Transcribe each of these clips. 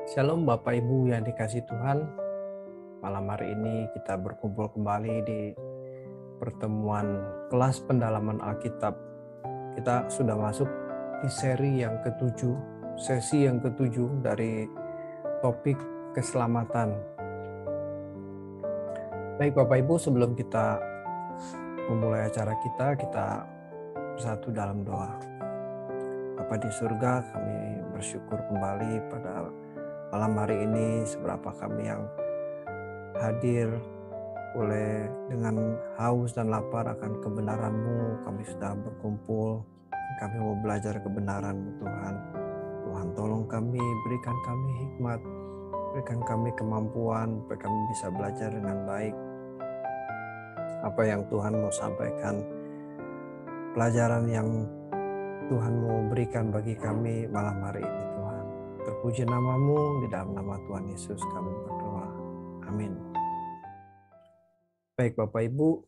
Shalom Bapak Ibu yang dikasih Tuhan. Malam hari ini kita berkumpul kembali di pertemuan kelas pendalaman Alkitab. Kita sudah masuk di seri yang ketujuh, sesi yang ketujuh dari topik keselamatan. Baik Bapak Ibu, sebelum kita memulai acara kita bersatu dalam doa. Bapa di surga, kami bersyukur kembali pada malam hari ini seberapa kami yang hadir dengan haus dan lapar akan kebenaran-Mu. Kami sudah berkumpul, kami mau belajar kebenaran-Mu Tuhan. Tuhan tolong kami, berikan kami hikmat, berikan kami kemampuan supaya kami bisa belajar dengan baik apa yang Tuhan mau sampaikan, pelajaran yang Tuhan mau berikan bagi kami malam hari ini Tuhan. Terpuji nama-Mu, di dalam nama Tuhan Yesus kami berdoa. Amin. Baik Bapak Ibu,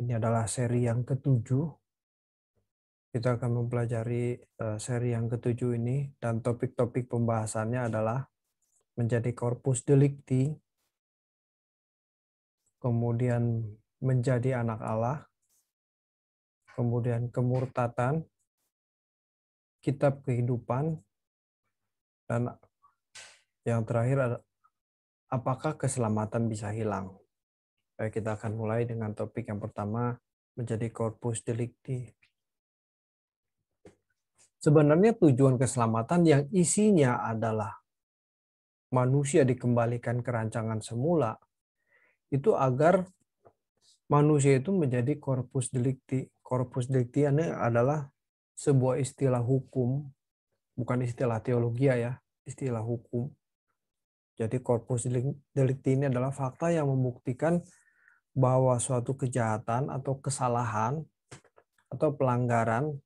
ini adalah seri yang ketujuh. Kita akan mempelajari seri yang ketujuh ini, dan topik-topik pembahasannya adalah menjadi corpus delicti, kemudian menjadi anak Allah, kemudian kemurtatan, kitab kehidupan, dan yang terakhir apakah keselamatan bisa hilang. Baik, kita akan mulai dengan topik yang pertama, menjadi corpus delicti. Sebenarnya tujuan keselamatan yang isinya adalah manusia dikembalikan ke rancangan semula, itu agar manusia itu menjadi corpus delicti. Corpus delicti ini adalah sebuah istilah hukum, bukan istilah teologi ya, istilah hukum. Jadi corpus delicti ini adalah fakta yang membuktikan bahwa suatu kejahatan atau kesalahan atau pelanggaran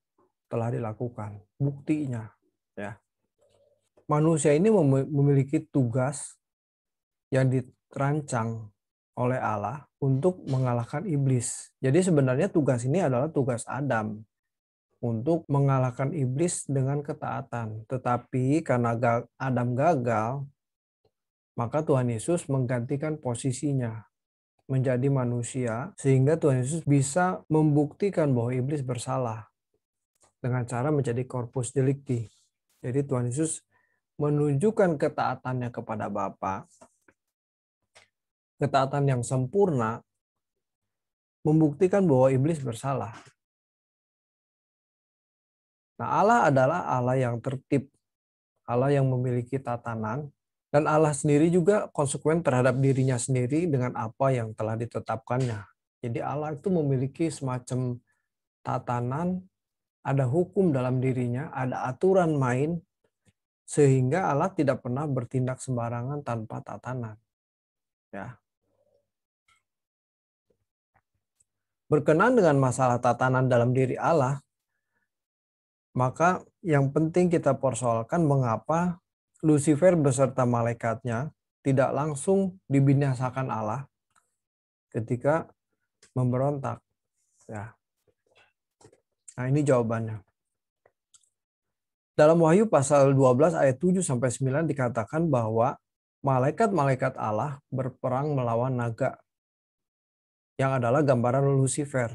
telah dilakukan. Buktinya, ya. Manusia ini memiliki tugas yang dirancang oleh Allah untuk mengalahkan iblis. Jadi sebenarnya tugas ini adalah tugas Adam untuk mengalahkan iblis dengan ketaatan. Tetapi karena Adam gagal, maka Tuhan Yesus menggantikan posisinya menjadi manusia, sehingga Tuhan Yesus bisa membuktikan bahwa iblis bersalah dengan cara menjadi corpus delicti. Jadi Tuhan Yesus menunjukkan ketaatannya kepada Bapa, ketaatan yang sempurna, membuktikan bahwa iblis bersalah. Nah, Allah adalah Allah yang tertib, Allah yang memiliki tatanan, dan Allah sendiri juga konsekuen terhadap dirinya sendiri dengan apa yang telah ditetapkannya. Jadi Allah itu memiliki semacam tatanan, ada hukum dalam dirinya, ada aturan main, sehingga Allah tidak pernah bertindak sembarangan tanpa tatanan. Ya. Berkenaan dengan masalah tatanan dalam diri Allah, maka yang penting kita persoalkan mengapa Lucifer beserta malaikatnya tidak langsung dibinasakan Allah ketika memberontak. Ya. Nah, ini jawabannya. Dalam Wahyu pasal 12 ayat 7-9 dikatakan bahwa malaikat-malaikat Allah berperang melawan naga, yang adalah gambaran Lucifer,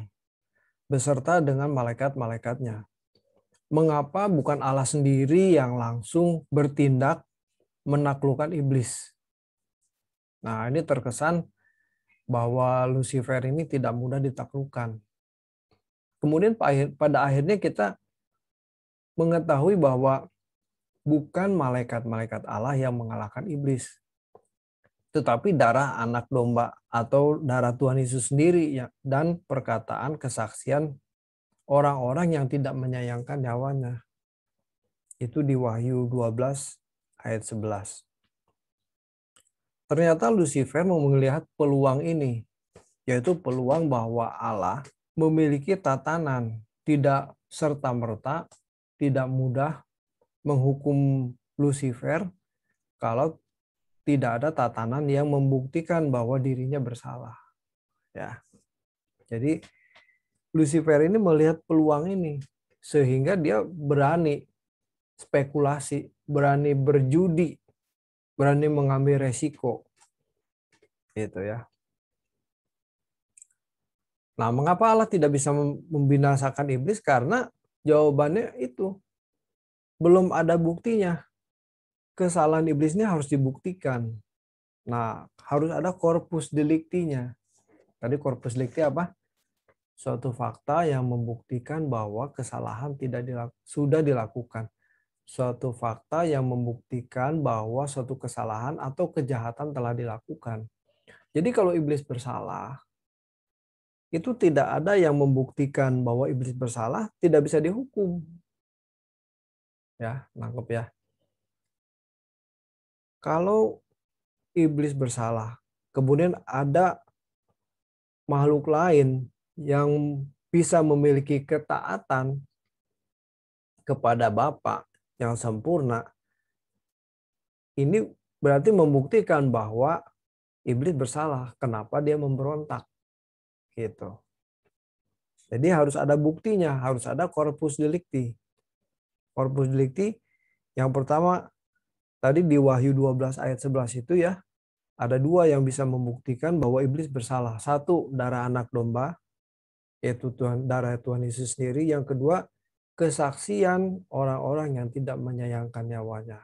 beserta dengan malaikat-malaikatnya. Mengapa bukan Allah sendiri yang langsung bertindak menaklukkan iblis? Nah, ini terkesan bahwa Lucifer ini tidak mudah ditaklukkan. Kemudian pada akhirnya kita mengetahui bahwa bukan malaikat-malaikat Allah yang mengalahkan iblis, tetapi darah anak domba atau darah Tuhan Yesus sendiri dan perkataan kesaksian orang-orang yang tidak menyayangkan nyawanya. Itu di Wahyu 12 ayat 11. Ternyata Lucifer melihat peluang ini, yaitu peluang bahwa Allah memiliki tatanan, tidak serta-merta, tidak mudah menghukum Lucifer kalau tidak ada tatanan yang membuktikan bahwa dirinya bersalah. Ya. Jadi Lucifer ini melihat peluang ini sehingga dia berani spekulasi, berani berjudi berani mengambil resiko. Gitu ya. Nah, mengapa Allah tidak bisa membinasakan iblis? Karena jawabannya itu belum ada buktinya. Kesalahan iblisnya harus dibuktikan. Nah, harus ada corpus delicti-nya. Tadi corpus delicti apa? Suatu fakta yang membuktikan bahwa kesalahan sudah dilakukan. Suatu fakta yang membuktikan bahwa suatu kesalahan atau kejahatan telah dilakukan. Jadi kalau iblis bersalah, itu tidak ada yang membuktikan bahwa iblis bersalah, tidak bisa dihukum. Ya, nangkep ya. Kalau iblis bersalah, kemudian ada makhluk lain yang bisa memiliki ketaatan kepada Bapa yang sempurna, ini berarti membuktikan bahwa iblis bersalah. Kenapa dia memberontak? Gitu. Jadi harus ada buktinya, harus ada corpus delicti. Corpus delicti yang pertama tadi di Wahyu 12 ayat 11 itu ya, ada dua yang bisa membuktikan bahwa iblis bersalah. Satu, darah anak domba, yaitu darah Tuhan Yesus sendiri. Yang kedua, kesaksian orang-orang yang tidak menyayangkan nyawanya.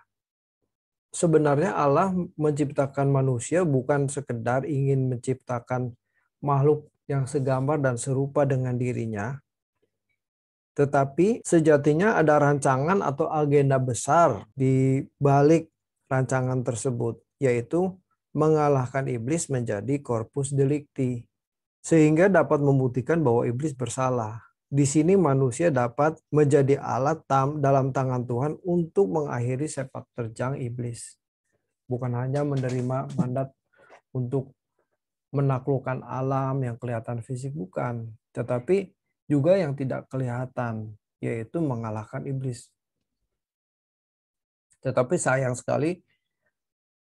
Sebenarnya Allah menciptakan manusia bukan sekedar ingin menciptakan makhluk yang segambar dan serupa dengan dirinya, tetapi sejatinya ada rancangan atau agenda besar di balik rancangan tersebut, yaitu mengalahkan iblis menjadi corpus delicti, sehingga dapat membuktikan bahwa iblis bersalah. Di sini manusia dapat menjadi alat dalam tangan Tuhan untuk mengakhiri sepak terjang iblis. Bukan hanya menerima mandat untuk menaklukkan alam yang kelihatan fisik, bukan. Tetapi juga yang tidak kelihatan, yaitu mengalahkan iblis. Tetapi sayang sekali,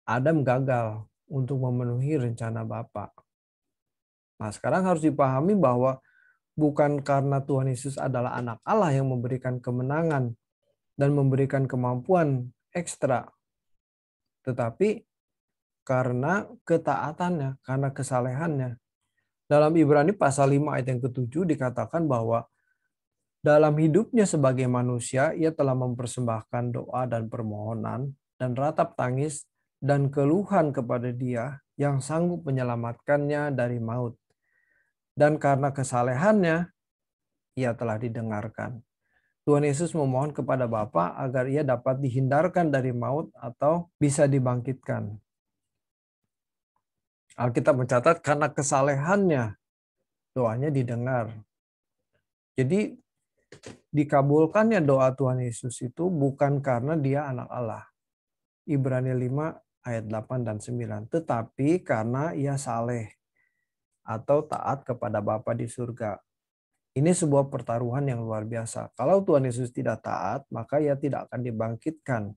Adam gagal untuk memenuhi rencana Bapa. Nah, sekarang harus dipahami bahwa bukan karena Tuhan Yesus adalah anak Allah yang memberikan kemenangan dan memberikan kemampuan ekstra, tetapi karena ketaatannya, karena kesalehannya. Dalam Ibrani pasal 5 ayat yang ke-7 dikatakan bahwa dalam hidupnya sebagai manusia, ia telah mempersembahkan doa dan permohonan dan ratap tangis dan keluhan kepada Dia yang sanggup menyelamatkannya dari maut. Dan karena kesalehannya, ia telah didengarkan. Tuhan Yesus memohon kepada Bapa agar ia dapat dihindarkan dari maut atau bisa dibangkitkan. Alkitab mencatat karena kesalehannya, doanya didengar. Jadi dikabulkannya doa Tuhan Yesus itu bukan karena dia anak Allah. Ibrani 5 ayat 8 dan 9. Tetapi karena ia saleh atau taat kepada Bapa di surga. Ini sebuah pertaruhan yang luar biasa. Kalau Tuhan Yesus tidak taat, maka ia tidak akan dibangkitkan.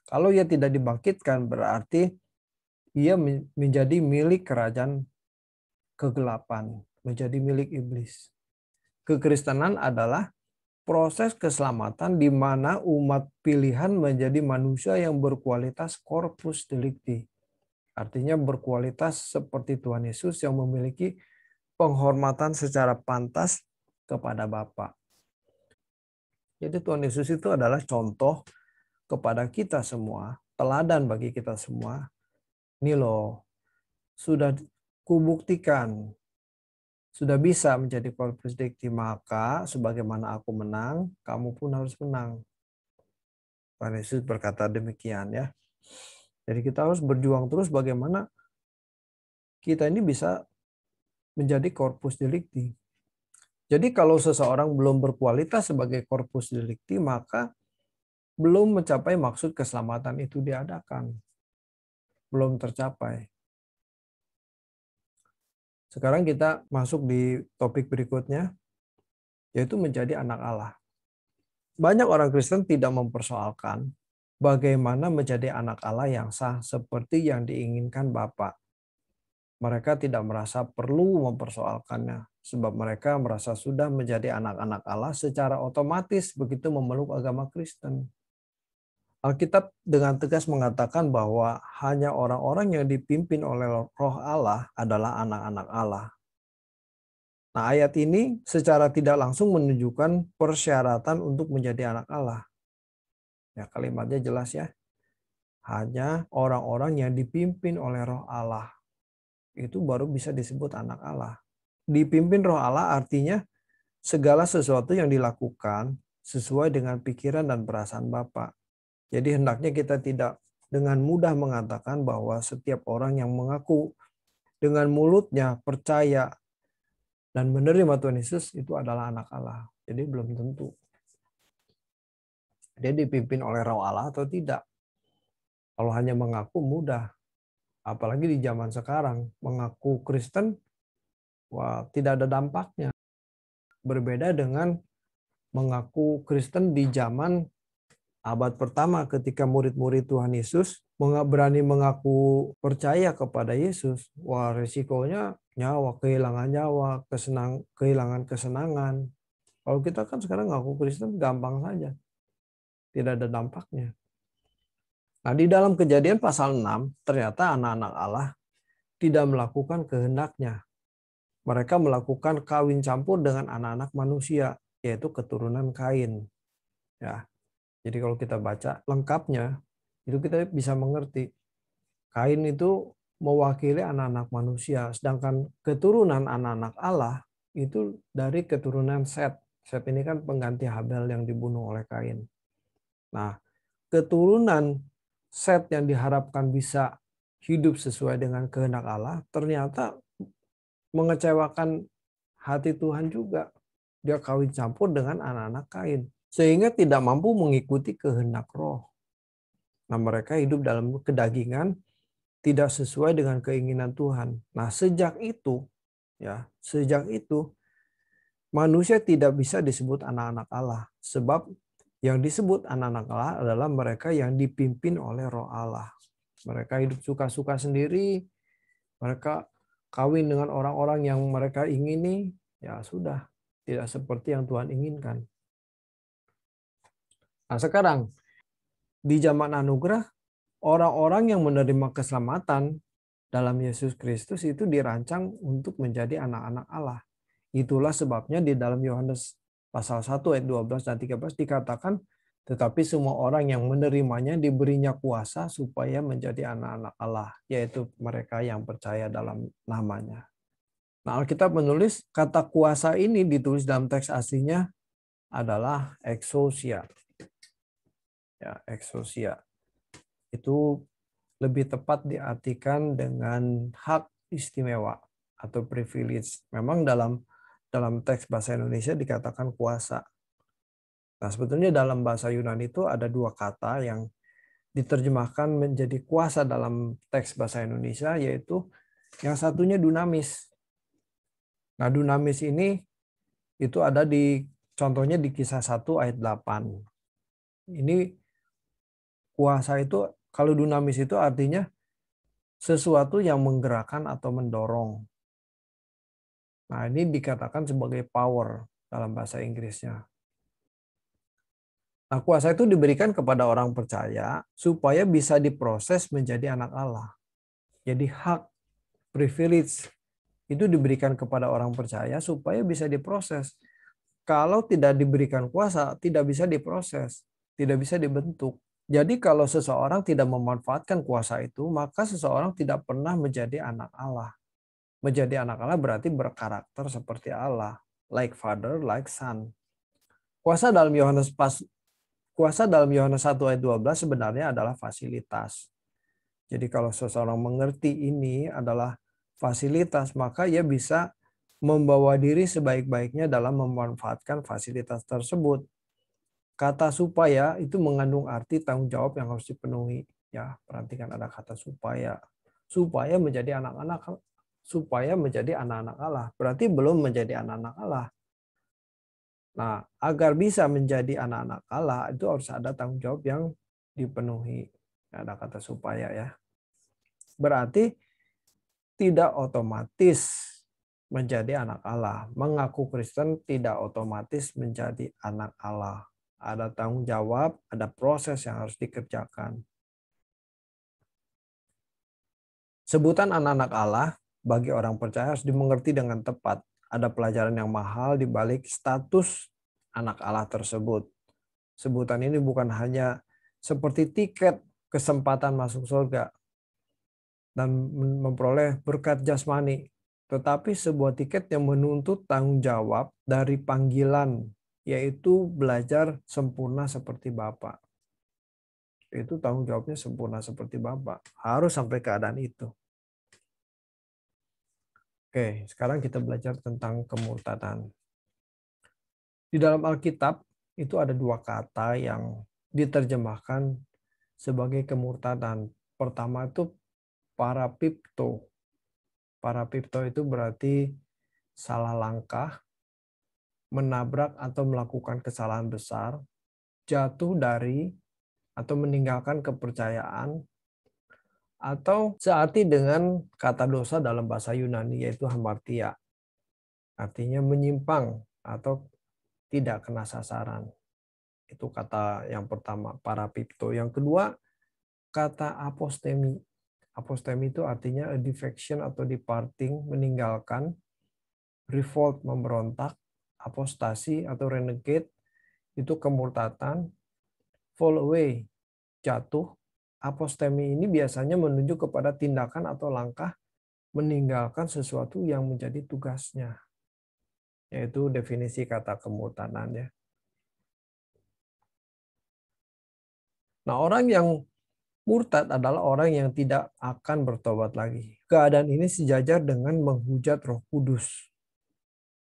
Kalau ia tidak dibangkitkan, berarti ia menjadi milik kerajaan kegelapan, menjadi milik iblis. Kekristenan adalah proses keselamatan di mana umat pilihan menjadi manusia yang berkualitas corpus delicti. Artinya berkualitas seperti Tuhan Yesus yang memiliki penghormatan secara pantas kepada Bapa. Jadi Tuhan Yesus itu adalah contoh kepada kita semua, teladan bagi kita semua. Ini loh, sudah kubuktikan, sudah bisa menjadi corpus delicti, maka sebagaimana aku menang, kamu pun harus menang. Tuhan Yesus berkata demikian ya. Jadi kita harus berjuang terus bagaimana kita ini bisa menjadi corpus delicti. Jadi kalau seseorang belum berkualitas sebagai corpus delicti, maka belum mencapai maksud keselamatan itu diadakan. Belum tercapai. Sekarang kita masuk di topik berikutnya, yaitu menjadi anak Allah. Banyak orang Kristen tidak mempersoalkan bagaimana menjadi anak Allah yang sah seperti yang diinginkan Bapa. Mereka tidak merasa perlu mempersoalkannya, sebab mereka merasa sudah menjadi anak-anak Allah secara otomatis begitu memeluk agama Kristen. Alkitab dengan tegas mengatakan bahwa hanya orang-orang yang dipimpin oleh Roh Allah adalah anak-anak Allah. Nah, ayat ini secara tidak langsung menunjukkan persyaratan untuk menjadi anak Allah. Ya, kalimatnya jelas ya. Hanya orang-orang yang dipimpin oleh Roh Allah itu baru bisa disebut anak Allah. Dipimpin Roh Allah artinya segala sesuatu yang dilakukan sesuai dengan pikiran dan perasaan Bapa. Jadi hendaknya kita tidak dengan mudah mengatakan bahwa setiap orang yang mengaku dengan mulutnya percaya dan menerima Tuhan Yesus itu adalah anak Allah. Jadi belum tentu. Dia dipimpin oleh Roh Allah atau tidak. Kalau hanya mengaku mudah. Apalagi di zaman sekarang. Mengaku Kristen, wah, tidak ada dampaknya. Berbeda dengan mengaku Kristen di zaman abad pertama ketika murid-murid Tuhan Yesus berani mengaku percaya kepada Yesus. Wah, resikonya nyawa, kehilangan nyawa, kehilangan kesenangan. Kalau kita kan sekarang ngaku Kristen gampang saja. Tidak ada dampaknya. Nah, di dalam Kejadian pasal 6, ternyata anak-anak Allah tidak melakukan kehendaknya. Mereka melakukan kawin campur dengan anak-anak manusia, yaitu keturunan Kain. Ya. Jadi kalau kita baca lengkapnya, itu kita bisa mengerti. Kain itu mewakili anak-anak manusia, sedangkan keturunan anak-anak Allah itu dari keturunan Set. Set ini kan pengganti Habel yang dibunuh oleh Kain. Nah, keturunan Set yang diharapkan bisa hidup sesuai dengan kehendak Allah, ternyata mengecewakan hati Tuhan juga. Dia kawin campur dengan anak-anak Kain, sehingga tidak mampu mengikuti kehendak Roh. Nah, mereka hidup dalam kedagingan, tidak sesuai dengan keinginan Tuhan. Nah, sejak itu manusia tidak bisa disebut anak-anak Allah, sebab yang disebut anak-anak Allah adalah mereka yang dipimpin oleh Roh Allah. Mereka hidup suka-suka sendiri, mereka kawin dengan orang-orang yang mereka ingini, ya sudah, tidak seperti yang Tuhan inginkan. Nah, sekarang di zaman anugerah, orang-orang yang menerima keselamatan dalam Yesus Kristus itu dirancang untuk menjadi anak-anak Allah. Itulah sebabnya di dalam Yohanes pasal 1 ayat 12 dan 13 dikatakan, tetapi semua orang yang menerimanya diberinya kuasa supaya menjadi anak-anak Allah, yaitu mereka yang percaya dalam namanya. Nah, Alkitab menulis kata kuasa ini ditulis dalam teks aslinya adalah exousia. Ya, exousia. Itu lebih tepat diartikan dengan hak istimewa atau privilege. Memang dalam teks bahasa Indonesia dikatakan kuasa. Nah, sebetulnya dalam bahasa Yunani itu ada dua kata yang diterjemahkan menjadi kuasa dalam teks bahasa Indonesia, yaitu yang satunya dunamis. Nah, dunamis ini itu ada di contohnya di Kisah 1 ayat 8. Ini kuasa itu, kalau dunamis itu artinya sesuatu yang menggerakkan atau mendorong. Nah, ini dikatakan sebagai power dalam bahasa Inggrisnya. Nah, kuasa itu diberikan kepada orang percaya supaya bisa diproses menjadi anak Allah. Jadi hak, privilege itu diberikan kepada orang percaya supaya bisa diproses. Kalau tidak diberikan kuasa, tidak bisa diproses, tidak bisa dibentuk. Jadi kalau seseorang tidak memanfaatkan kuasa itu, maka seseorang tidak pernah menjadi anak Allah. Menjadi anak Allah berarti berkarakter seperti Allah, like father, like son. Kuasa dalam Yohanes 1 ayat 12 sebenarnya adalah fasilitas. Jadi kalau seseorang mengerti ini adalah fasilitas, maka ia bisa membawa diri sebaik-baiknya dalam memanfaatkan fasilitas tersebut. Kata supaya itu mengandung arti tanggung jawab yang harus dipenuhi. Ya, perhatikan ada kata supaya. Supaya menjadi anak-anak Allah. Berarti belum menjadi anak-anak Allah. Nah, agar bisa menjadi anak-anak Allah itu harus ada tanggung jawab yang dipenuhi. Ada kata supaya ya. Berarti tidak otomatis menjadi anak Allah. Mengaku Kristen tidak otomatis menjadi anak Allah. ada tanggung jawab, ada proses yang harus dikerjakan. Sebutan anak-anak Allah bagi orang percaya harus dimengerti dengan tepat. Ada pelajaran yang mahal di balik status anak Allah tersebut. Sebutan ini bukan hanya seperti tiket kesempatan masuk surga dan memperoleh berkat jasmani, tetapi sebuah tiket yang menuntut tanggung jawab dari panggilan, yaitu belajar sempurna seperti Bapa. Itu tanggung jawabnya sempurna seperti Bapa. Harus sampai keadaan itu. Oke, sekarang kita belajar tentang kemurtadan. Di dalam Alkitab itu ada dua kata yang diterjemahkan sebagai kemurtadan. Pertama itu parapipto. Parapipto itu berarti salah langkah, menabrak atau melakukan kesalahan besar, jatuh dari atau meninggalkan kepercayaan, atau searti dengan kata dosa dalam bahasa Yunani yaitu hamartia. Artinya menyimpang atau tidak kena sasaran. Itu kata yang pertama, parapipto. Yang kedua, kata apostemi. Apostemi itu artinya a defection atau departing, meninggalkan, revolt, memberontak, apostasi atau renegade, itu kemurtatan, fall away, jatuh. Apostemi ini biasanya menunjuk kepada tindakan atau langkah meninggalkan sesuatu yang menjadi tugasnya. Yaitu definisi kata kemurtadan ya. Nah, orang yang murtad adalah orang yang tidak akan bertobat lagi. Keadaan ini sejajar dengan menghujat Roh Kudus.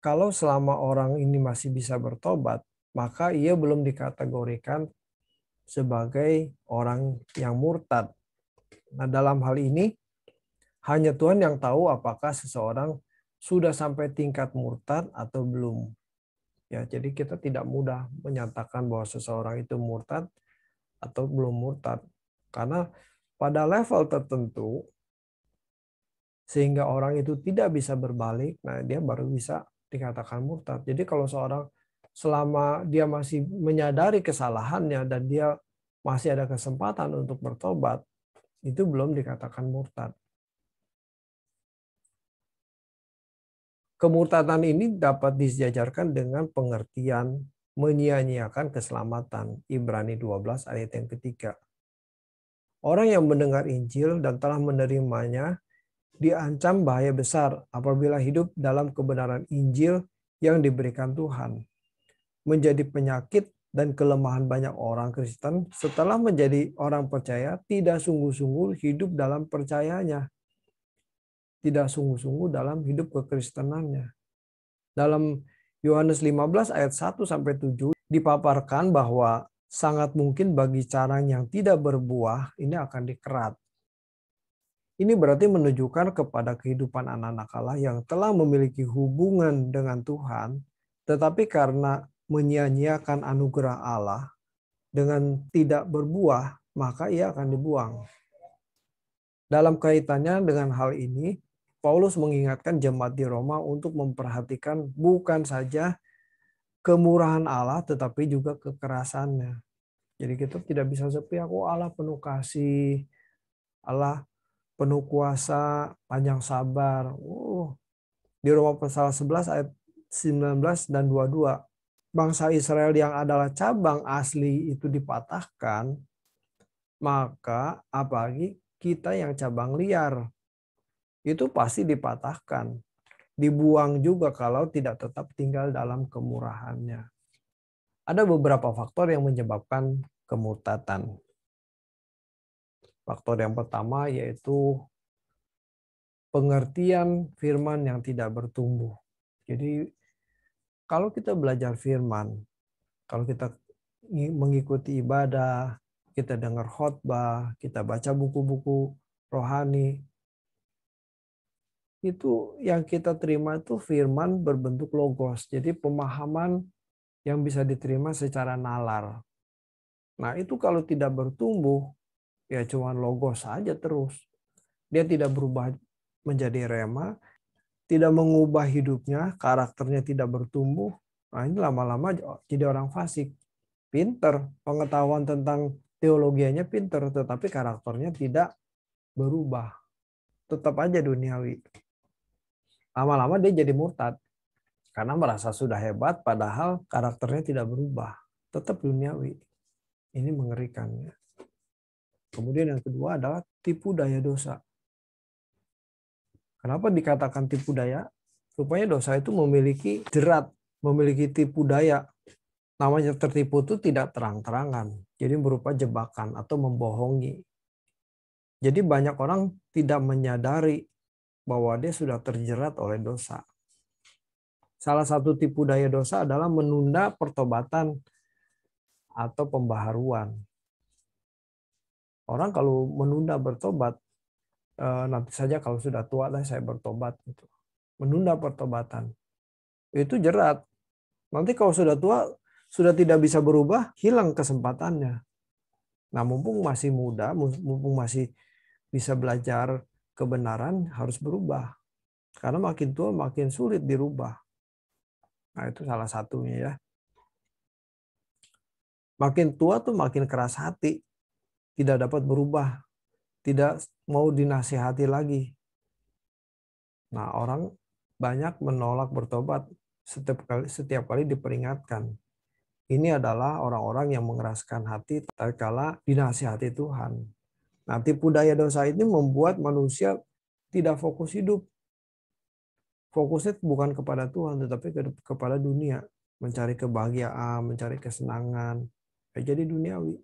Kalau selama orang ini masih bisa bertobat, maka ia belum dikategorikan sebagai orang yang murtad. Nah, dalam hal ini hanya Tuhan yang tahu apakah seseorang sudah sampai tingkat murtad atau belum. Ya, jadi kita tidak mudah menyatakan bahwa seseorang itu murtad atau belum murtad. Karena pada level tertentu, sehingga orang itu tidak bisa berbalik, nah dia baru bisa dikatakan murtad. Jadi kalau seorang selama dia masih menyadari kesalahannya dan dia masih ada kesempatan untuk bertobat, itu belum dikatakan murtad. Kemurtadan ini dapat disejajarkan dengan pengertian menyia-nyiakan keselamatan. Ibrani 12 ayat yang ketiga. Orang yang mendengar Injil dan telah menerimanya diancam bahaya besar apabila hidup dalam kebenaran Injil yang diberikan Tuhan. Menjadi penyakit dan kelemahan banyak orang Kristen setelah menjadi orang percaya tidak sungguh-sungguh hidup dalam percayanya. Tidak sungguh-sungguh dalam hidup kekristenannya. Dalam Yohanes 15 ayat 1 sampai 7 dipaparkan bahwa sangat mungkin bagi carang yang tidak berbuah ini akan dikerat. Ini berarti menunjukkan kepada kehidupan anak-anak Allah yang telah memiliki hubungan dengan Tuhan, tetapi karena menyia-nyiakan anugerah Allah dengan tidak berbuah, maka ia akan dibuang. Dalam kaitannya dengan hal ini, Paulus mengingatkan jemaat di Roma untuk memperhatikan bukan saja kemurahan Allah, tetapi juga kekerasannya. Jadi kita tidak bisa sepihak, Allah penuh kasih, Allah penuh kuasa, panjang sabar. Di Roma pasal 11 ayat 19 dan 22. Bangsa Israel yang adalah cabang asli itu dipatahkan, maka apalagi kita yang cabang liar, itu pasti dipatahkan. Dibuang juga kalau tidak tetap tinggal dalam kemurahannya. Ada beberapa faktor yang menyebabkan kemurtatan. Faktor yang pertama yaitu pengertian firman yang tidak bertumbuh. Jadi kalau kita belajar firman, kalau kita mengikuti ibadah, kita dengar khotbah, kita baca buku-buku rohani, itu yang kita terima itu firman berbentuk logos. Jadi pemahaman yang bisa diterima secara nalar. Nah itu kalau tidak bertumbuh, ya cuma logos saja terus. Dia tidak berubah menjadi rema, tidak mengubah hidupnya, karakternya tidak bertumbuh. Nah ini lama-lama jadi orang fasik. pinter, pengetahuan tentang teologianya pinter, tetapi karakternya tidak berubah. Tetap aja duniawi. Lama-lama dia jadi murtad. Karena merasa sudah hebat, padahal karakternya tidak berubah. Tetap duniawi. Ini mengerikan. Kemudian yang kedua adalah tipu daya dosa. Kenapa dikatakan tipu daya? Rupanya dosa itu memiliki jerat, memiliki tipu daya. Namanya tertipu itu tidak terang-terangan. Jadi berupa jebakan atau membohongi. Jadi banyak orang tidak menyadari bahwa dia sudah terjerat oleh dosa. Salah satu tipu daya dosa adalah menunda pertobatan atau pembaharuan. Orang kalau menunda bertobat, nanti saja kalau sudah tua lah saya bertobat. Gitu. Menunda pertobatan. Itu jerat. Nanti kalau sudah tua, sudah tidak bisa berubah, hilang kesempatannya. Nah, mumpung masih muda, mumpung masih bisa belajar kebenaran, harus berubah. Karena makin tua, makin sulit dirubah. Nah, itu salah satunya ya. Makin tua tuh makin keras hati. Tidak dapat berubah. Tidak mau dinasihati lagi. Nah, orang banyak menolak bertobat setiap kali diperingatkan. Ini adalah orang-orang yang mengeraskan hati tatkala dinasihati Tuhan. Nah, tipu daya dosa ini membuat manusia tidak fokus hidup. Fokusnya bukan kepada Tuhan, tetapi kepada dunia. Mencari kebahagiaan, mencari kesenangan. Jadi duniawi.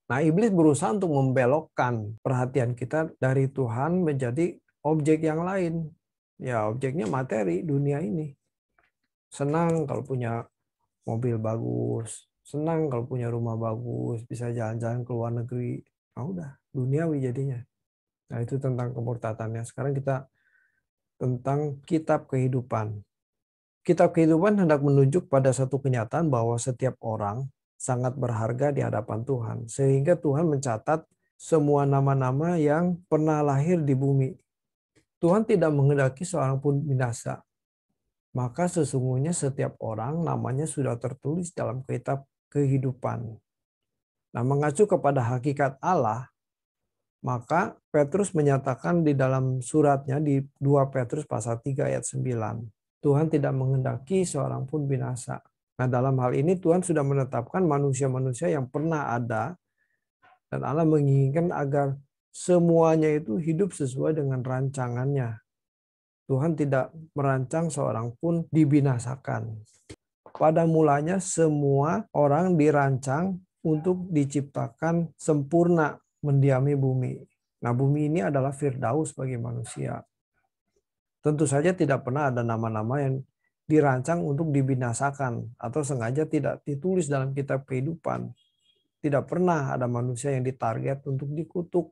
Nah, iblis berusaha untuk membelokkan perhatian kita dari Tuhan menjadi objek yang lain. Ya, objeknya materi, dunia ini. Senang kalau punya mobil bagus, senang kalau punya rumah bagus, bisa jalan-jalan ke luar negeri. Nah, udah, duniawi jadinya. Nah, itu tentang kemurtadannya. Sekarang kita tentang kitab kehidupan. Kitab kehidupan hendak menunjuk pada satu kenyataan bahwa setiap orang sangat berharga di hadapan Tuhan. Sehingga Tuhan mencatat semua nama-nama yang pernah lahir di bumi. Tuhan tidak menghendaki seorang pun binasa. Maka sesungguhnya setiap orang namanya sudah tertulis dalam kitab kehidupan. Nah, mengacu kepada hakikat Allah, maka Petrus menyatakan di dalam suratnya di 2 Petrus pasal 3 ayat 9. Tuhan tidak menghendaki seorang pun binasa. Nah, dalam hal ini Tuhan sudah menetapkan manusia-manusia yang pernah ada dan Allah menginginkan agar semuanya itu hidup sesuai dengan rancangannya. Tuhan tidak merancang seorang pun dibinasakan. Pada mulanya semua orang dirancang untuk diciptakan sempurna mendiami bumi. Nah, bumi ini adalah firdaus bagi manusia. Tentu saja tidak pernah ada nama-nama yang dirancang untuk dibinasakan atau sengaja tidak ditulis dalam kitab kehidupan. Tidak pernah ada manusia yang ditarget untuk dikutuk.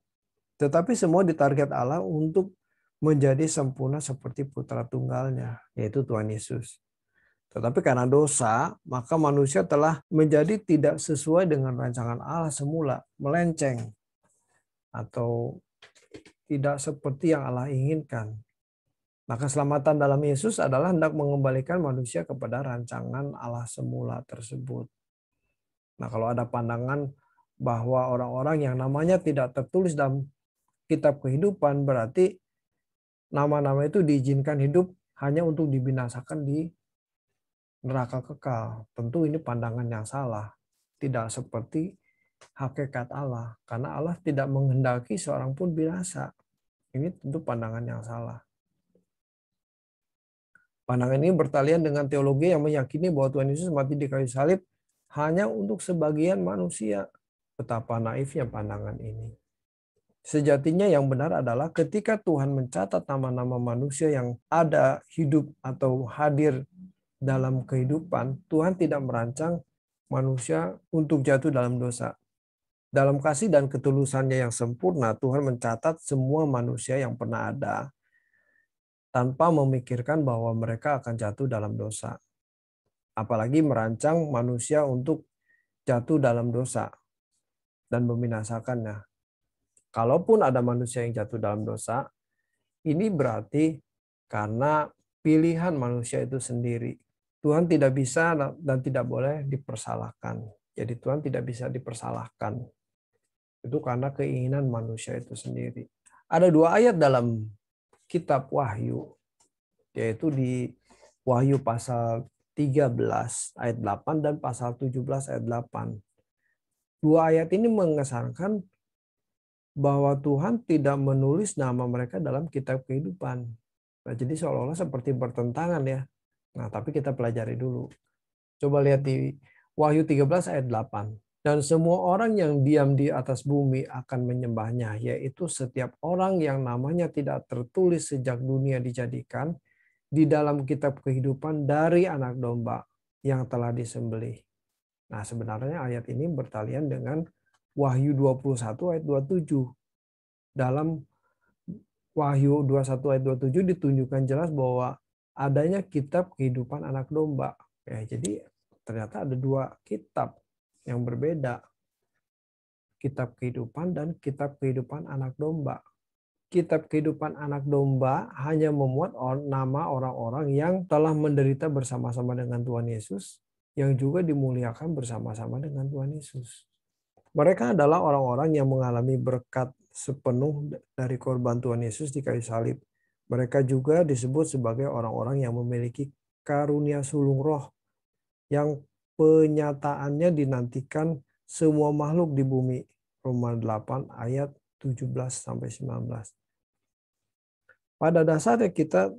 Tetapi semua ditarget Allah untuk menjadi sempurna seperti putra tunggalnya, yaitu Tuhan Yesus. Tetapi karena dosa, maka manusia telah menjadi tidak sesuai dengan rancangan Allah semula, melenceng atau tidak seperti yang Allah inginkan. Nah, keselamatan dalam Yesus adalah hendak mengembalikan manusia kepada rancangan Allah semula tersebut. Nah, kalau ada pandangan bahwa orang-orang yang namanya tidak tertulis dalam kitab kehidupan, berarti nama-nama itu diizinkan hidup hanya untuk dibinasakan di neraka kekal. Tentu ini pandangan yang salah. Tidak seperti hakikat Allah. Karena Allah tidak menghendaki seorang pun binasa. Ini tentu pandangan yang salah. Pandangan ini bertalian dengan teologi yang meyakini bahwa Tuhan Yesus mati di kayu salib hanya untuk sebagian manusia. Betapa naifnya pandangan ini. Sejatinya yang benar adalah ketika Tuhan mencatat nama-nama manusia yang ada, hidup, atau hadir dalam kehidupan, Tuhan tidak merancang manusia untuk jatuh dalam dosa. Dalam kasih dan ketulusannya yang sempurna, Tuhan mencatat semua manusia yang pernah ada tanpa memikirkan bahwa mereka akan jatuh dalam dosa. Apalagi merancang manusia untuk jatuh dalam dosa dan membinasakannya. Kalaupun ada manusia yang jatuh dalam dosa, ini berarti karena pilihan manusia itu sendiri. Tuhan tidak bisa dan tidak boleh dipersalahkan. Jadi Tuhan tidak bisa dipersalahkan. Itu karena keinginan manusia itu sendiri. Ada 2 ayat dalam kitab Wahyu, yaitu di Wahyu pasal 13 ayat 8 dan pasal 17 ayat 8. 2 ayat ini mengesankan bahwa Tuhan tidak menulis nama mereka dalam kitab kehidupan. Nah, jadi seolah-olah seperti bertentangan ya. Nah, tapi kita pelajari dulu. Coba lihat di Wahyu 13 ayat 8. Dan semua orang yang diam di atas bumi akan menyembahnya, yaitu setiap orang yang namanya tidak tertulis sejak dunia dijadikan di dalam kitab kehidupan dari anak domba yang telah disembelih. Nah, sebenarnya ayat ini bertalian dengan Wahyu 21 ayat 27. Dalam Wahyu 21 ayat 27 ditunjukkan jelas bahwa adanya kitab kehidupan anak domba. Ya, jadi ternyata ada 2 kitab yang berbeda. Kitab kehidupan dan kitab kehidupan anak domba. Kitab kehidupan anak domba hanya memuat nama orang-orang yang telah menderita bersama-sama dengan Tuhan Yesus, yang juga dimuliakan bersama-sama dengan Tuhan Yesus. Mereka adalah orang-orang yang mengalami berkat sepenuh dari korban Tuhan Yesus di kayu salib. Mereka juga disebut sebagai orang-orang yang memiliki karunia sulung roh yang penyataannya dinantikan semua makhluk di bumi. Roma 8 ayat 17 sampai 19. Pada dasarnya kita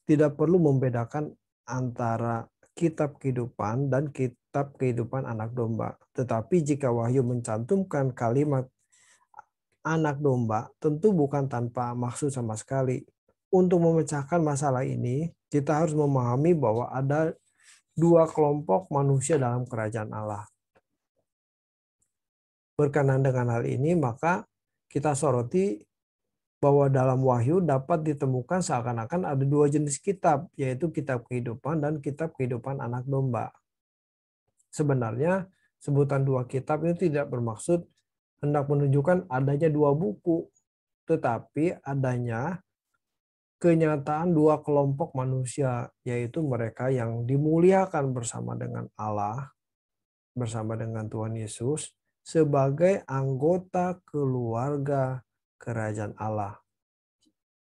tidak perlu membedakan antara kitab kehidupan dan kitab kehidupan anak domba. Tetapi jika Wahyu mencantumkan kalimat anak domba, tentu bukan tanpa maksud sama sekali. Untuk memecahkan masalah ini, kita harus memahami bahwa ada 2 kelompok manusia dalam kerajaan Allah. Berkenaan dengan hal ini, maka kita soroti bahwa dalam Wahyu dapat ditemukan seakan-akan ada 2 jenis kitab, yaitu kitab kehidupan dan kitab kehidupan anak domba. Sebenarnya sebutan 2 kitab itu tidak bermaksud hendak menunjukkan adanya 2 buku, tetapi adanya kenyataan 2 kelompok manusia, yaitu mereka yang dimuliakan bersama dengan Allah, bersama dengan Tuhan Yesus, sebagai anggota keluarga kerajaan Allah.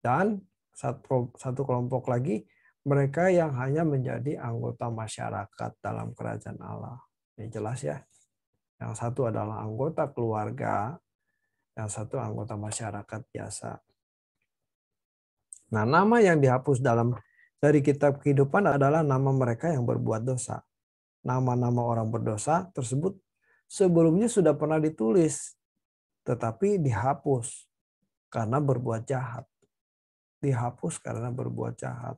Dan satu kelompok lagi, mereka yang hanya menjadi anggota masyarakat dalam kerajaan Allah. Ini jelas ya. Yang satu adalah anggota keluarga, yang satu anggota masyarakat biasa. Nah, nama yang dihapus dari kitab kehidupan adalah nama mereka yang berbuat dosa. Nama-nama orang berdosa tersebut sebelumnya sudah pernah ditulis, tetapi dihapus karena berbuat jahat. Dihapus karena berbuat jahat.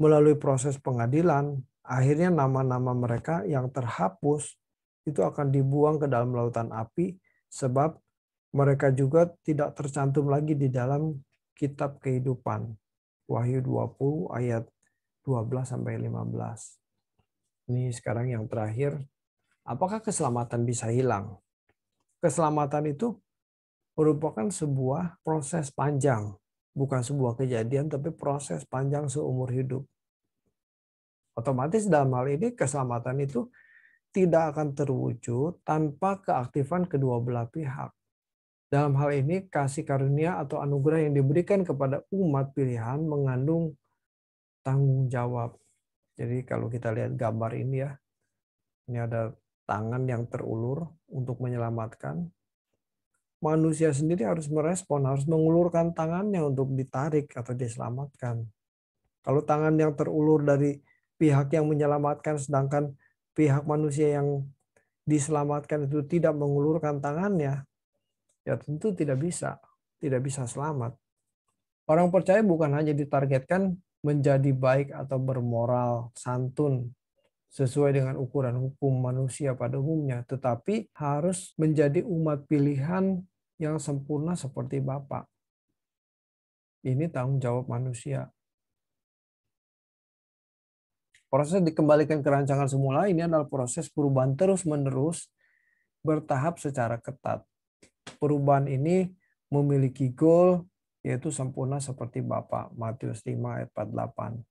Melalui proses pengadilan, akhirnya nama-nama mereka yang terhapus itu akan dibuang ke dalam lautan api, sebab mereka juga tidak tercantum lagi di dalam kitab kehidupan. Wahyu 20 ayat 12 sampai 15. Ini sekarang yang terakhir. Apakah keselamatan bisa hilang? Keselamatan itu merupakan sebuah proses panjang, bukan sebuah kejadian, tapi proses panjang seumur hidup. Otomatis dalam hal ini keselamatan itu tidak akan terwujud tanpa keaktifan kedua belah pihak. Dalam hal ini kasih karunia atau anugerah yang diberikan kepada umat pilihan mengandung tanggung jawab. Jadi kalau kita lihat gambar ini ya, ini ada tangan yang terulur untuk menyelamatkan. Manusia sendiri harus merespon, harus mengulurkan tangannya untuk ditarik atau diselamatkan. Kalau tangan yang terulur dari pihak yang menyelamatkan, sedangkan pihak manusia yang diselamatkan itu tidak mengulurkan tangannya, ya tentu tidak bisa selamat. Orang percaya bukan hanya ditargetkan menjadi baik atau bermoral, santun, sesuai dengan ukuran hukum manusia pada umumnya, tetapi harus menjadi umat pilihan yang sempurna seperti Bapa. Ini tanggung jawab manusia. Proses dikembalikan ke rancangan semula ini adalah proses perubahan terus-menerus bertahap secara ketat. Perubahan ini memiliki goal, yaitu sempurna seperti Bapa, Matius 5 ayat 48,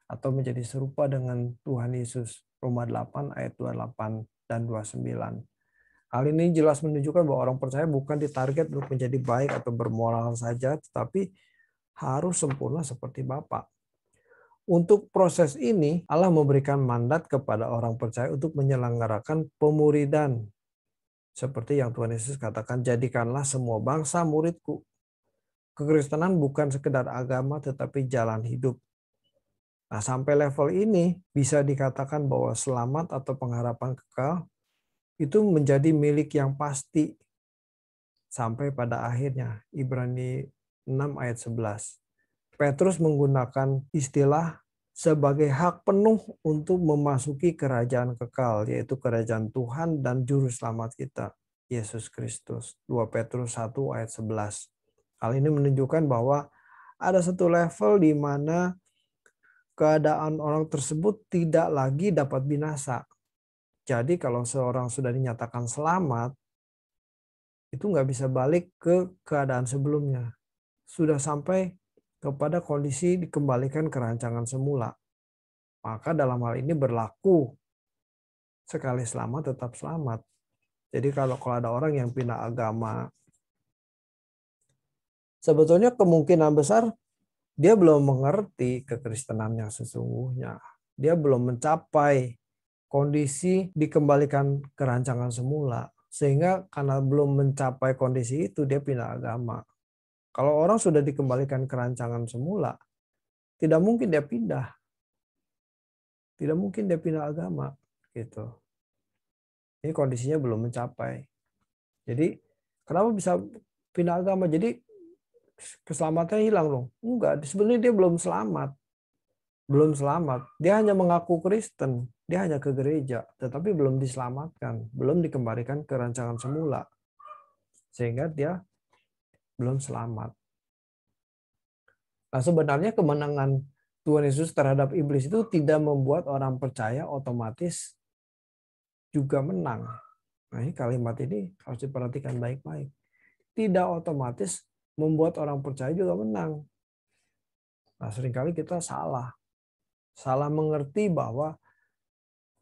atau menjadi serupa dengan Tuhan Yesus, Roma 8 ayat 28. dan 29. Hal ini jelas menunjukkan bahwa orang percaya bukan ditarget untuk menjadi baik atau bermoral saja, tetapi harus sempurna seperti Bapa. Untuk proses ini, Allah memberikan mandat kepada orang percaya untuk menyelenggarakan pemuridan. Seperti yang Tuhan Yesus katakan, jadikanlah semua bangsa muridku. Kekristenan bukan sekedar agama, tetapi jalan hidup. Nah, sampai level ini bisa dikatakan bahwa selamat atau pengharapan kekal itu menjadi milik yang pasti sampai pada akhirnya. Ibrani 6 ayat 11. Petrus menggunakan istilah sebagai hak penuh untuk memasuki kerajaan kekal, yaitu kerajaan Tuhan dan juru selamat kita, Yesus Kristus. 2 Petrus 1 ayat 11. Hal ini menunjukkan bahwa ada satu level di mana keadaan orang tersebut tidak lagi dapat binasa. Jadi kalau seorang sudah dinyatakan selamat, itu nggak bisa balik ke keadaan sebelumnya. Sudah sampai kepada kondisi dikembalikan ke rancangan semula. Maka dalam hal ini berlaku sekali selamat tetap selamat. Jadi kalau ada orang yang pindah agama, sebetulnya kemungkinan besar dia belum mengerti kekristenan yang sesungguhnya. Dia belum mencapai kondisi dikembalikan ke rancangan semula. Sehingga karena belum mencapai kondisi itu dia pindah agama. Kalau orang sudah dikembalikan ke rancangan semula, tidak mungkin dia pindah. Tidak mungkin dia pindah agama. Gitu. Ini kondisinya belum mencapai. Jadi kenapa bisa pindah agama? Jadi keselamatannya hilang dong. Enggak, sebenarnya dia belum selamat. Belum selamat. Dia hanya mengaku Kristen. Dia hanya ke gereja. Tetapi belum diselamatkan. Belum dikembalikan ke rancangan semula. Sehingga dia belum selamat. Nah, sebenarnya kemenangan Tuhan Yesus terhadap iblis itu tidak membuat orang percaya otomatis juga menang. Nah, ini kalimat ini harus diperhatikan baik-baik. Tidak otomatis membuat orang percaya juga menang. Nah, seringkali kita salah. Salah mengerti bahwa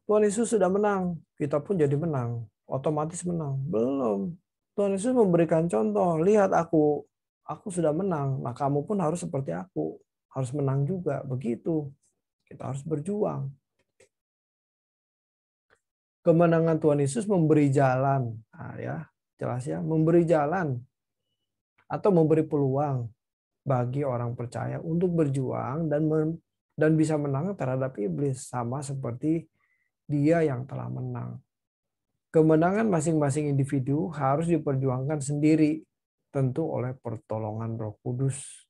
Tuhan Yesus sudah menang, kita pun jadi menang. Otomatis menang. Belum. Tuhan Yesus memberikan contoh, lihat aku sudah menang, nah kamu pun harus seperti aku, harus menang juga. Begitu. Kita harus berjuang. Kemenangan Tuhan Yesus memberi jalan. Nah, ya, jelas ya, memberi jalan atau memberi peluang bagi orang percaya untuk berjuang dan bisa menang terhadap iblis sama seperti dia yang telah menang. Kemenangan masing-masing individu harus diperjuangkan sendiri, tentu oleh pertolongan Roh Kudus.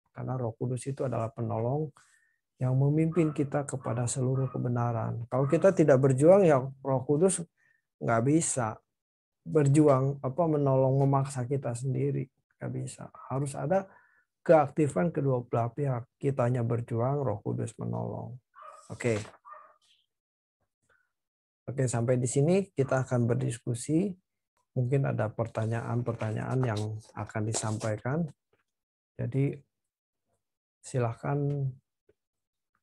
Karena Roh Kudus itu adalah penolong yang memimpin kita kepada seluruh kebenaran. Kalau kita tidak berjuang, ya Roh Kudus nggak bisa berjuang menolong memaksa kita sendiri, nggak bisa. Harus ada keaktifan kedua belah pihak. Kita hanya berjuang, Roh Kudus menolong. Oke. Oke, sampai di sini kita akan berdiskusi. Mungkin ada pertanyaan-pertanyaan yang akan disampaikan. Jadi silahkan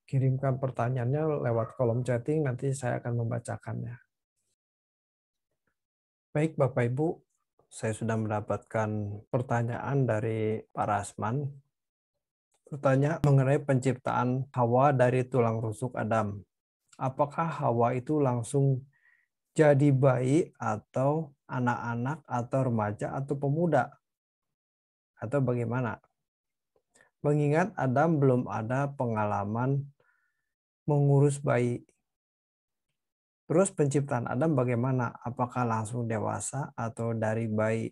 kirimkan pertanyaannya lewat kolom chatting, nanti saya akan membacakannya. Baik Bapak Ibu, saya sudah mendapatkan pertanyaan dari Pak Rasman. Bertanya mengenai penciptaan Hawa dari tulang rusuk Adam. Apakah Hawa itu langsung jadi bayi atau anak-anak atau remaja atau pemuda? Atau bagaimana? Mengingat Adam belum ada pengalaman mengurus bayi. Terus penciptaan Adam bagaimana? Apakah langsung dewasa atau dari bayi?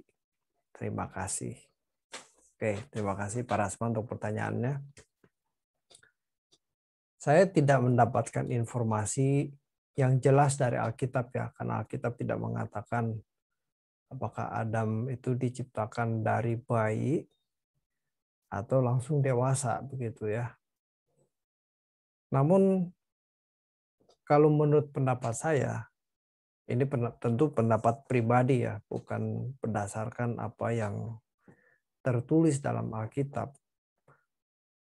Terima kasih. Oke, terima kasih Pak Rasman untuk pertanyaannya. Saya tidak mendapatkan informasi yang jelas dari Alkitab ya, karena Alkitab tidak mengatakan apakah Adam itu diciptakan dari bayi atau langsung dewasa begitu ya. Namun kalau menurut pendapat saya, ini tentu pendapat pribadi ya, bukan berdasarkan apa yang tertulis dalam Alkitab.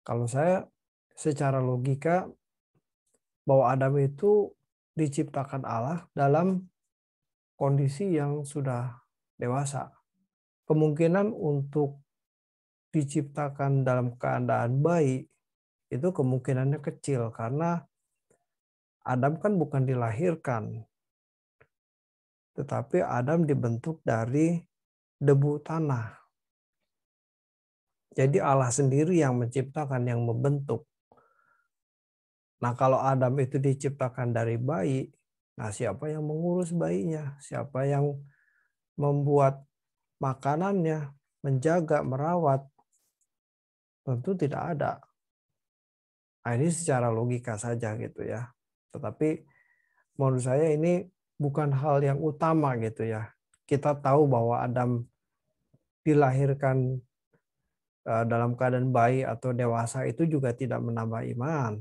Kalau saya secara logika bahwa Adam itu diciptakan Allah dalam kondisi yang sudah dewasa. Kemungkinan untuk diciptakan dalam keadaan bayi itu kemungkinannya kecil karena Adam kan bukan dilahirkan, tetapi Adam dibentuk dari debu tanah. Jadi Allah sendiri yang menciptakan, yang membentuk. Nah, kalau Adam itu diciptakan dari bayi, nah siapa yang mengurus bayinya? Siapa yang membuat makanannya, menjaga, merawat? Tentu tidak ada. Nah, ini secara logika saja gitu ya. Tetapi menurut saya ini bukan hal yang utama gitu ya. Kita tahu bahwa Adam dilahirkan dalam keadaan bayi atau dewasa itu juga tidak menambah iman.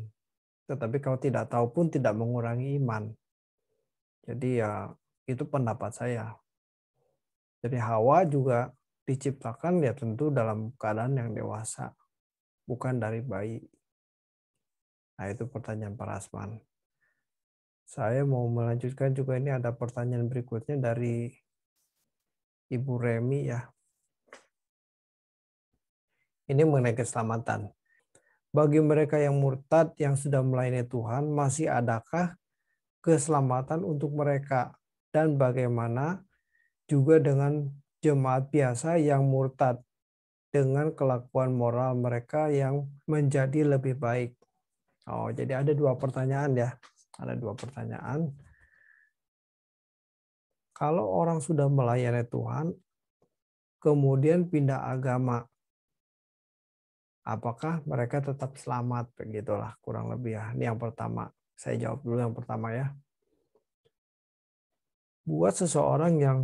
Tetapi kalau tidak tahu pun tidak mengurangi iman. Jadi ya itu pendapat saya. Jadi Hawa juga diciptakan ya tentu dalam keadaan yang dewasa, bukan dari bayi. Nah itu pertanyaan Pak Rasman. Saya mau melanjutkan juga, ini ada pertanyaan berikutnya dari Ibu Remi ya. Ini mengenai keselamatan. Bagi mereka yang murtad yang sudah melayani Tuhan, masih adakah keselamatan untuk mereka? Dan bagaimana juga dengan jemaat biasa yang murtad dengan kelakuan moral mereka yang menjadi lebih baik? Oh, jadi ada dua pertanyaan ya. Ada dua pertanyaan. Kalau orang sudah melayani Tuhan, kemudian pindah agama, apakah mereka tetap selamat? Begitulah kurang lebih ya. Ini yang pertama. Saya jawab dulu yang pertama ya. Buat seseorang yang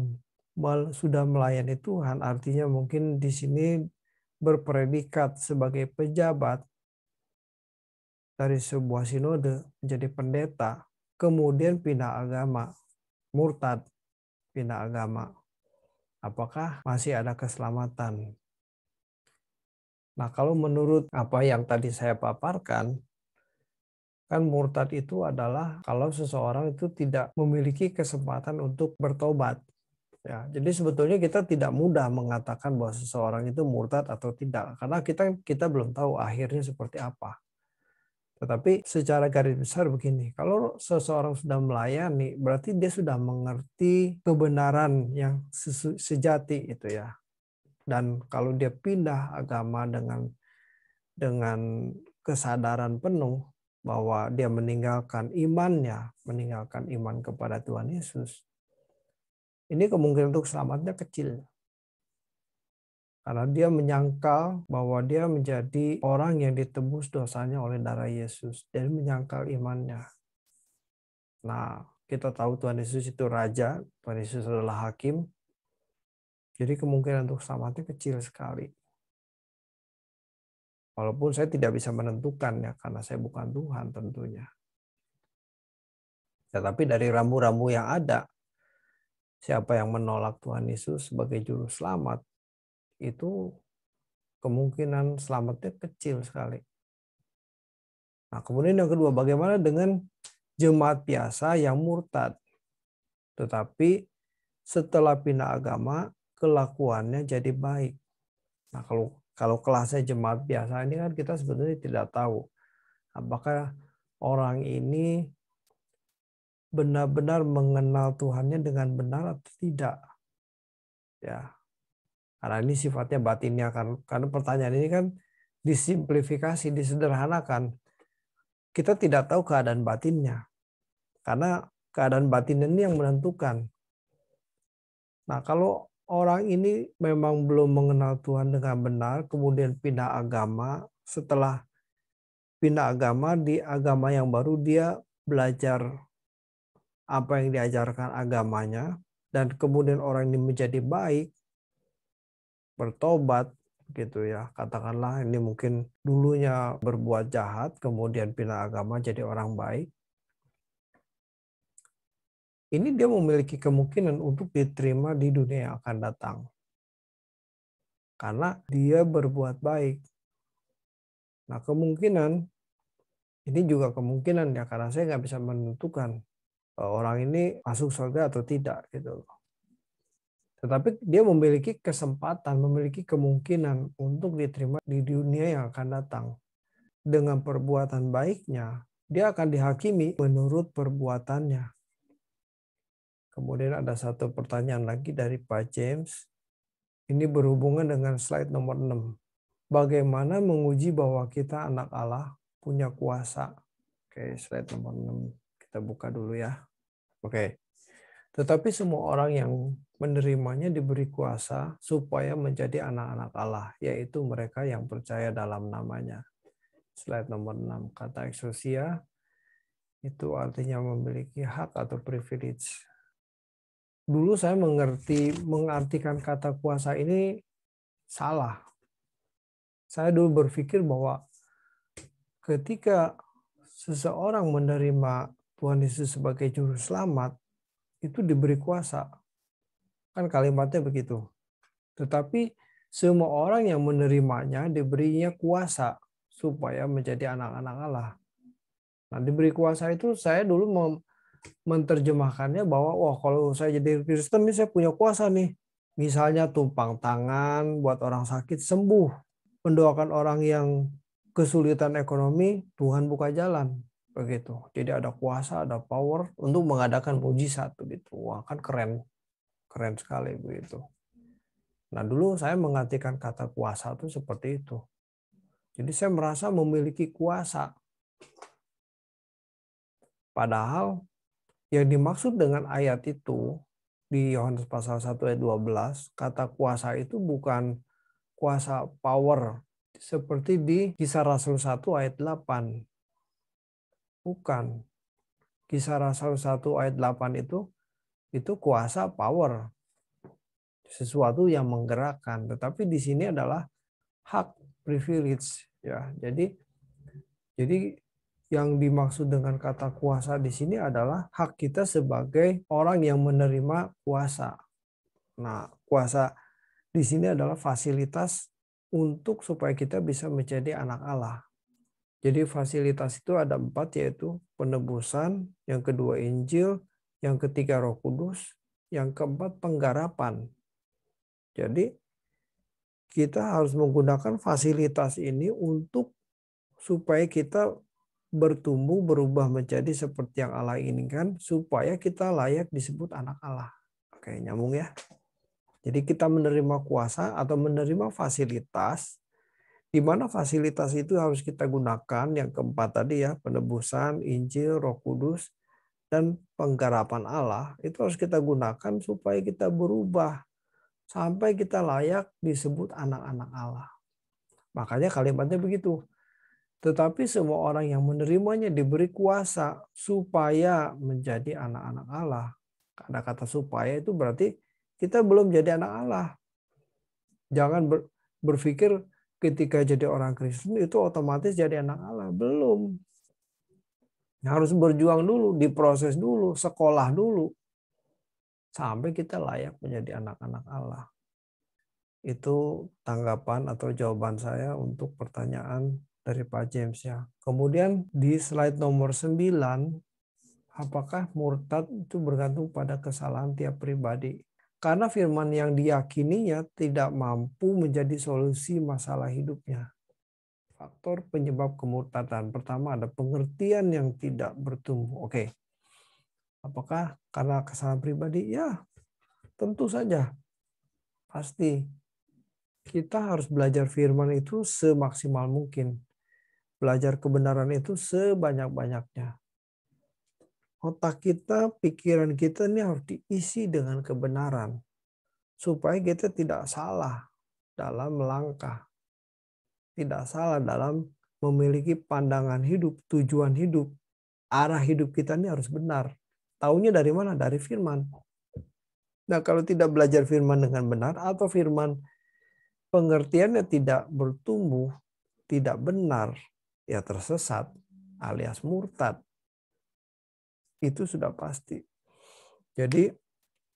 sudah melayani Tuhan, artinya mungkin di sini berpredikat sebagai pejabat dari sebuah sinode, menjadi pendeta, kemudian pindah agama, murtad, pindah agama. Apakah masih ada keselamatan? Nah, kalau menurut apa yang tadi saya paparkan, kan murtad itu adalah kalau seseorang itu tidak memiliki kesempatan untuk bertobat. Ya, jadi sebetulnya kita tidak mudah mengatakan bahwa seseorang itu murtad atau tidak, karena kita belum tahu akhirnya seperti apa. Tetapi secara garis besar begini, kalau seseorang sudah melayani, berarti dia sudah mengerti kebenaran yang sejati itu ya. Dan kalau dia pindah agama dengan kesadaran penuh bahwa dia meninggalkan imannya, meninggalkan iman kepada Tuhan Yesus, ini kemungkinan untuk selamatnya kecil. Karena dia menyangkal bahwa dia menjadi orang yang ditebus dosanya oleh darah Yesus. Dan menyangkal imannya. Nah, kita tahu Tuhan Yesus itu Raja. Tuhan Yesus adalah Hakim. Jadi kemungkinan untuk selamatnya kecil sekali. Walaupun saya tidak bisa menentukan ya, karena saya bukan Tuhan tentunya. Tetapi dari rambu-rambu yang ada, siapa yang menolak Tuhan Yesus sebagai juru selamat, itu kemungkinan selamatnya kecil sekali. Nah, kemudian yang kedua, bagaimana dengan jemaat biasa yang murtad? Tetapi setelah pindah agama, kelakuannya jadi baik. Nah, kalau kelasnya jemaat biasa ini kan kita sebetulnya tidak tahu apakah orang ini benar-benar mengenal Tuhannya dengan benar atau tidak. Ya, karena ini sifatnya batinnya kan. Karena pertanyaan ini kan disimplifikasi, disederhanakan. Kita tidak tahu keadaan batinnya. Karena keadaan batin ini yang menentukan. Nah, kalau orang ini memang belum mengenal Tuhan dengan benar, kemudian pindah agama, setelah pindah agama, di agama yang baru dia belajar apa yang diajarkan agamanya, dan kemudian orang ini menjadi baik, bertobat, gitu ya. Katakanlah ini mungkin dulunya berbuat jahat, kemudian pindah agama jadi orang baik. Ini dia memiliki kemungkinan untuk diterima di dunia yang akan datang. Karena dia berbuat baik. Nah, kemungkinan, ini juga kemungkinan ya, karena saya nggak bisa menentukan. orang ini masuk surga atau tidak gitu loh. Tetapi dia memiliki kesempatan, memiliki kemungkinan untuk diterima di dunia yang akan datang. Dengan perbuatan baiknya, dia akan dihakimi menurut perbuatannya. Kemudian ada satu pertanyaan lagi dari Pak James. Ini berhubungan dengan slide nomor 6. Bagaimana menguji bahwa kita anak Allah punya kuasa? Oke, slide nomor 6. Kita buka dulu ya. Oke. Tetapi semua orang yang menerimanya diberi kuasa supaya menjadi anak-anak Allah, yaitu mereka yang percaya dalam namanya. Slide nomor 6. Kata exousia itu artinya memiliki hak atau privilege. Dulu saya mengartikan kata kuasa ini salah. Saya dulu berpikir bahwa ketika seseorang menerima Tuhan Yesus sebagai juru selamat, itu diberi kuasa. Kan kalimatnya begitu. Tetapi semua orang yang menerimanya diberinya kuasa supaya menjadi anak-anak Allah. Nah, diberi kuasa itu saya dulu menerjemahkannya bahwa wah kalau saya jadi Kristen nih saya punya kuasa nih. Misalnya tumpang tangan buat orang sakit sembuh. Mendoakan orang yang kesulitan ekonomi, Tuhan buka jalan. Begitu. Jadi ada kuasa, ada power untuk mengadakan mujizat begitu. Wah, kan keren. Keren sekali begitu. Nah, dulu saya mengartikan kata kuasa itu seperti itu. Jadi saya merasa memiliki kuasa. Padahal yang dimaksud dengan ayat itu di Yohanes pasal 1 ayat 12, kata kuasa itu bukan kuasa power seperti di Kisah Rasul 1 ayat 8. Bukan. Kisah Rasul 1 ayat 8 itu kuasa power. Sesuatu yang menggerakkan, tetapi di sini adalah hak, privilege ya. Jadi yang dimaksud dengan kata kuasa di sini adalah hak kita sebagai orang yang menerima kuasa. Nah, kuasa di sini adalah fasilitas untuk supaya kita bisa menjadi anak Allah. Jadi fasilitas itu ada 4, yaitu penebusan, yang kedua Injil, yang ketiga Roh Kudus, yang keempat penggarapan. Jadi kita harus menggunakan fasilitas ini untuk supaya kita bertumbuh, berubah menjadi seperti yang Allah inginkan, supaya kita layak disebut anak Allah. Oke, nyambung ya. Jadi kita menerima kuasa atau menerima fasilitas, di mana fasilitas itu harus kita gunakan, yang keempat tadi ya, penebusan, Injil, Roh Kudus, dan penggarapan Allah, itu harus kita gunakan supaya kita berubah, sampai kita layak disebut anak-anak Allah. Makanya kalimatnya begitu. Tetapi semua orang yang menerimanya diberi kuasa supaya menjadi anak-anak Allah. Ada kata supaya itu berarti kita belum jadi anak Allah. Jangan berpikir ketika jadi orang Kristen itu otomatis jadi anak Allah. Belum. Harus berjuang dulu, diproses dulu, sekolah dulu. Sampai kita layak menjadi anak-anak Allah. Itu tanggapan atau jawaban saya untuk pertanyaan dari Pak James ya. Kemudian di slide nomor 9, apakah murtad itu bergantung pada kesalahan tiap pribadi? Karena firman yang diyakininya tidak mampu menjadi solusi masalah hidupnya. Faktor penyebab kemurtadan. Pertama ada pengertian yang tidak bertumbuh. Oke. Apakah karena kesalahan pribadi? Ya, tentu saja. Pasti. Kita harus belajar firman itu semaksimal mungkin. Belajar kebenaran itu sebanyak-banyaknya. Otak kita, pikiran kita ini harus diisi dengan kebenaran. Supaya kita tidak salah dalam melangkah. Tidak salah dalam memiliki pandangan hidup, tujuan hidup. Arah hidup kita ini harus benar. Taunya dari mana? Dari firman. Nah, kalau tidak belajar firman dengan benar atau firman pengertiannya tidak bertumbuh, tidak benar, ya tersesat alias murtad. Itu sudah pasti. Jadi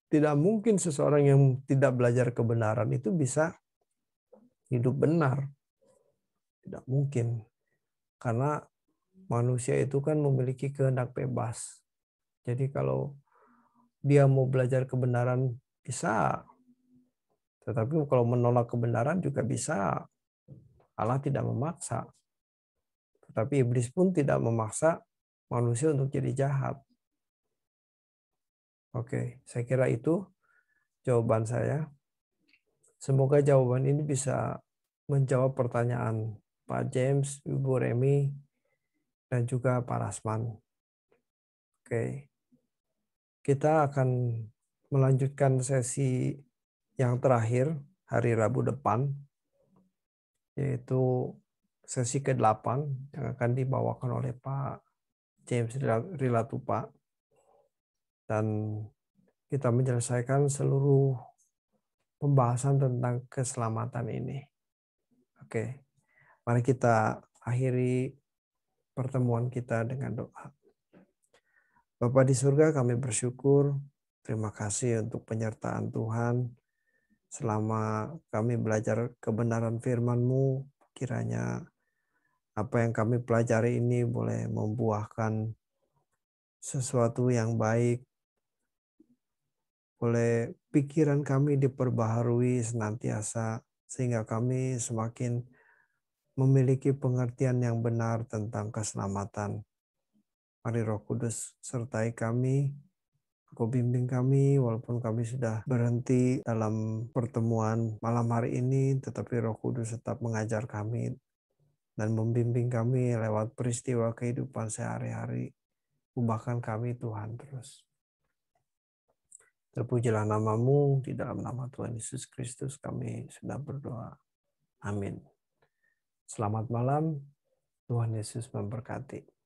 tidak mungkin seseorang yang tidak belajar kebenaran itu bisa hidup benar. Tidak mungkin. Karena manusia itu kan memiliki kehendak bebas. Jadi kalau dia mau belajar kebenaran bisa, tetapi kalau menolak kebenaran juga bisa. Allah tidak memaksa. Tetapi iblis pun tidak memaksa manusia untuk jadi jahat. Oke, saya kira itu jawaban saya. Semoga jawaban ini bisa menjawab pertanyaan Pak James, Ibu Remi, dan juga Pak Rasman. Oke, kita akan melanjutkan sesi yang terakhir hari Rabu depan, yaitu sesi ke-8 yang akan dibawakan oleh Pak James Rilatupa. Dan kita menyelesaikan seluruh pembahasan tentang keselamatan ini. Oke, mari kita akhiri pertemuan kita dengan doa. Bapa di surga, kami bersyukur, terima kasih untuk penyertaan Tuhan. Selama kami belajar kebenaran firman-Mu, kiranya apa yang kami pelajari ini boleh membuahkan sesuatu yang baik, boleh pikiran kami diperbaharui senantiasa, sehingga kami semakin memiliki pengertian yang benar tentang keselamatan. Mari Roh Kudus sertai kami, Engkau bimbing kami walaupun kami sudah berhenti dalam pertemuan malam hari ini, tetapi Roh Kudus tetap mengajar kami dan membimbing kami lewat peristiwa kehidupan sehari-hari. Ubahkan kami Tuhan terus. Terpujilah nama-Mu, di dalam nama Tuhan Yesus Kristus kami sudah berdoa. Amin. Selamat malam, Tuhan Yesus memberkati.